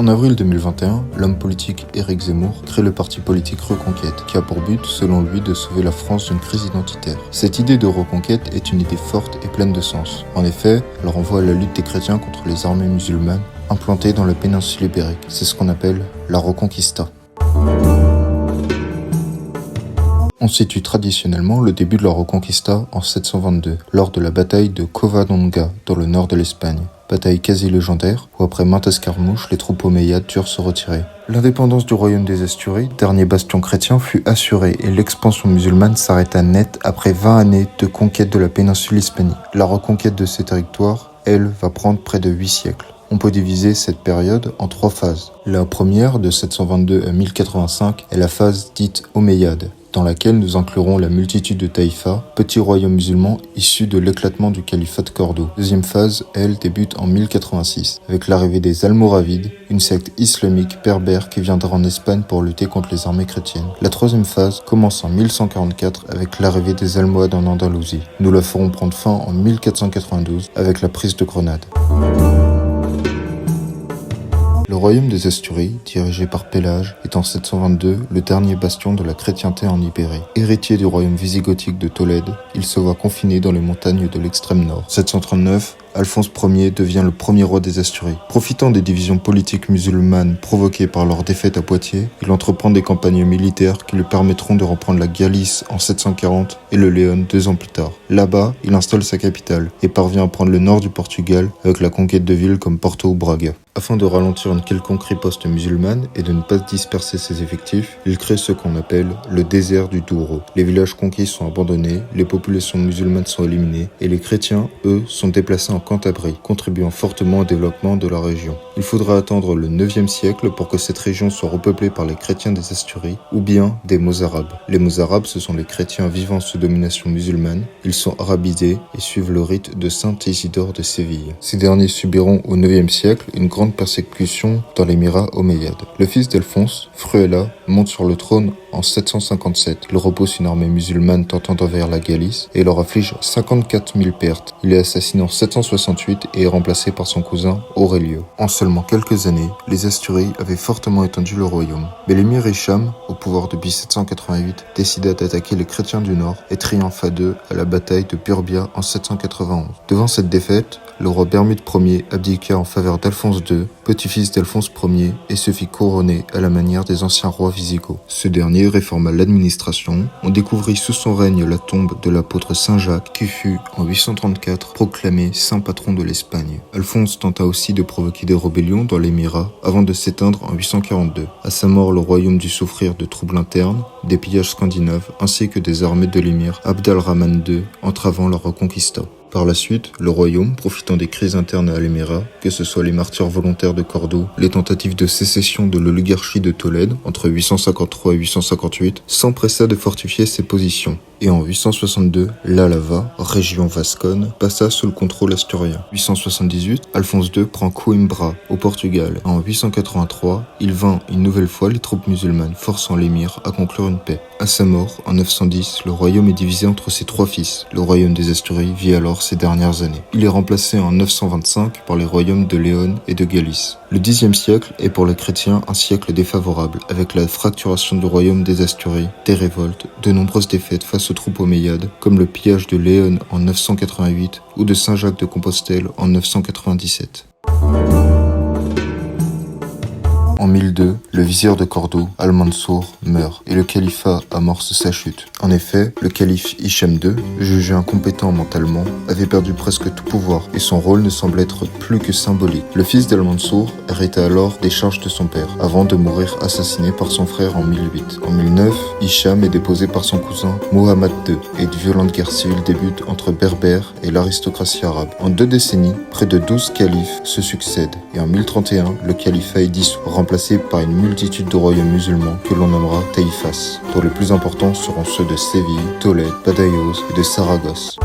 En avril 2021, l'homme politique Éric Zemmour crée le parti politique Reconquête, qui a pour but, selon lui, de sauver la France d'une crise identitaire. Cette idée de reconquête est une idée forte et pleine de sens. En effet, elle renvoie à la lutte des chrétiens contre les armées musulmanes implantées dans la péninsule ibérique. C'est ce qu'on appelle la Reconquista. On situe traditionnellement le début de la Reconquista en 722, lors de la bataille de Covadonga, dans le nord de l'Espagne. Bataille quasi légendaire, où après maintes escarmouches, les troupes omeyyades durent se retirer. L'indépendance du royaume des Asturies, dernier bastion chrétien, fut assurée et l'expansion musulmane s'arrêta net après 20 années de conquête de la péninsule hispanique. La reconquête de ces territoires, elle, va prendre près de 8 siècles. On peut diviser cette période en 3 phases. La première, de 722 à 1085, est la phase dite omeyyade, dans laquelle nous inclurons la multitude de taïfas, petits royaumes musulmans issus de l'éclatement du califat de Cordoue. Deuxième phase, elle, débute en 1086, avec l'arrivée des Almoravides, une secte islamique berbère qui viendra en Espagne pour lutter contre les armées chrétiennes. La troisième phase commence en 1144 avec l'arrivée des Almohades en Andalousie. Nous la ferons prendre fin en 1492 avec la prise de Grenade. Le royaume des Asturies, dirigé par Pélage, est en 722 le dernier bastion de la chrétienté en Ibérie. Héritier du royaume visigothique de Tolède, il se voit confiné dans les montagnes de l'extrême nord. 739, Alphonse Ier devient le premier roi des Asturies. Profitant des divisions politiques musulmanes provoquées par leur défaite à Poitiers, il entreprend des campagnes militaires qui lui permettront de reprendre la Galice en 740 et le Léon 2 ans plus tard. Là-bas, il installe sa capitale et parvient à prendre le nord du Portugal avec la conquête de villes comme Porto ou Braga. Afin de ralentir une quelconque riposte musulmane et de ne pas disperser ses effectifs, il crée ce qu'on appelle le désert du Douro. Les villages conquis sont abandonnés, les populations musulmanes sont éliminées et les chrétiens, eux, sont déplacés en Cantabrie, contribuant fortement au développement de la région. Il faudra attendre le 9e siècle pour que cette région soit repeuplée par les chrétiens des Asturies ou bien des Mozarabes. Les Mozarabes, ce sont les chrétiens vivant sous domination musulmane. Ils sont arabisés et suivent le rite de Saint Isidore de Séville. Ces derniers subiront au 9e siècle une grande persécution dans l'émirat omeyyade. Le fils d'Alphonse, Fruela, monte sur le trône en 757. Il repousse une armée musulmane tentant d'envahir la Galice et leur afflige 54 000 pertes. Il est assassiné en 768 et est remplacé par son cousin Aurelio. En seulement quelques années, les Asturies avaient fortement étendu le royaume. Mais l'émir Hicham, au pouvoir depuis 788, décida d'attaquer les chrétiens du nord et triompha d'eux à la bataille de Burbia en 791. Devant cette défaite, le roi Bermude Ier abdiqua en faveur d'Alphonse II, petit-fils d'Alphonse Ier, et se fit couronner à la manière des anciens rois visigoths. Ce dernier réforma l'administration. On découvrit sous son règne la tombe de l'apôtre Saint Jacques, qui fut, en 834, proclamé saint patron de l'Espagne. Alphonse tenta aussi de provoquer des rébellions dans l'émirat, avant de s'éteindre en 842. À sa mort, le royaume dut souffrir de troubles internes, des pillages scandinaves, ainsi que des armées de l'émir Abd al-Rahman II, entravant la Reconquista. Par la suite, le royaume, profitant des crises internes à l'émirat, que ce soit les martyrs volontaires de Cordoue, les tentatives de sécession de l'oligarchie de Tolède entre 853 et 858, s'empressa de fortifier ses positions. Et en 862, l'Alava, région vasconne, passa sous le contrôle asturien. 878, Alphonse II prend Coimbra, au Portugal. En 883, il vainc une nouvelle fois les troupes musulmanes, forçant l'émir à conclure une paix. À sa mort, en 910, le royaume est divisé entre ses 3 fils. Le royaume des Asturies vit alors ses dernières années. Il est remplacé en 925 par les royaumes de Léon et de Galice. Le Xe siècle est pour les chrétiens un siècle défavorable, avec la fracturation du royaume des Asturies, des révoltes, de nombreuses défaites face aux troupes omeyyades, comme le pillage de Léon en 988 ou de Saint-Jacques de Compostelle en 997. En 1002, le vizir de Cordoue, Al-Mansour, meurt et le califat amorce sa chute. En effet, le calife Hicham II, jugé incompétent mentalement, avait perdu presque tout pouvoir et son rôle ne semblait être plus que symbolique. Le fils d'Al-Mansour hérita alors des charges de son père, avant de mourir assassiné par son frère en 1008. En 1009, Hicham est déposé par son cousin Mohammed II et de violentes guerres civiles débutent entre Berbères et l'aristocratie arabe. En 2 décennies, près de 12 califes se succèdent et en 1031, le califat est dissous, remplacé par une multitude de royaumes musulmans que l'on nommera taïfas, dont les plus importants seront ceux de Séville, Tolède, Badajoz et de Saragosse.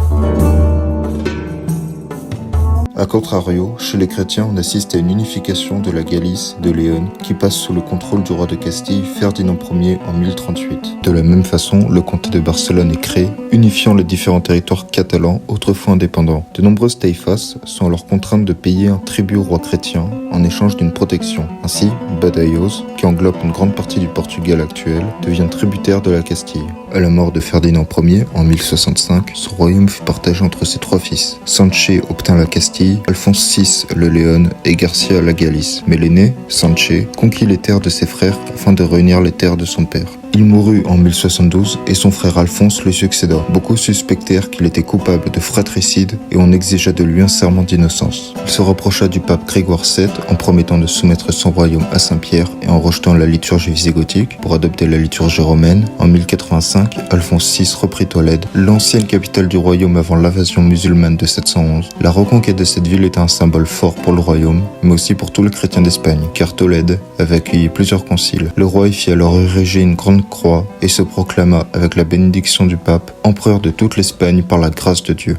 A contrario, chez les chrétiens, on assiste à une unification de la Galice, de Léon, qui passe sous le contrôle du roi de Castille, Ferdinand Ier, en 1038. De la même façon, le comté de Barcelone est créé, unifiant les différents territoires catalans autrefois indépendants. De nombreuses taïfas sont alors contraintes de payer un tribut au roi chrétien, en échange d'une protection. Ainsi, Badajoz, qui englobe une grande partie du Portugal actuel, devient tributaire de la Castille. À la mort de Ferdinand Ier, en 1065, son royaume fut partagé entre ses 3 fils. Sanché obtint la Castille, Alphonse VI le Léon et Garcia la Galice. Mais l'aîné, Sanché, conquit les terres de ses frères afin de réunir les terres de son père. Il mourut en 1072 et son frère Alphonse le succéda. Beaucoup suspectèrent qu'il était coupable de fratricide et on exigea de lui un serment d'innocence. Il se rapprocha du pape Grégoire VII en promettant de soumettre son royaume à Saint-Pierre et en rejetant la liturgie visigothique pour adopter la liturgie romaine. En 1085, Alphonse VI reprit Tolède, l'ancienne capitale du royaume avant l'invasion musulmane de 711. La reconquête de cette ville était un symbole fort pour le royaume, mais aussi pour tous les chrétiens d'Espagne, car Tolède avait accueilli plusieurs conciles. Le roi y fit alors ériger une grande croix et se proclama avec la bénédiction du pape empereur de toute l'Espagne par la grâce de Dieu.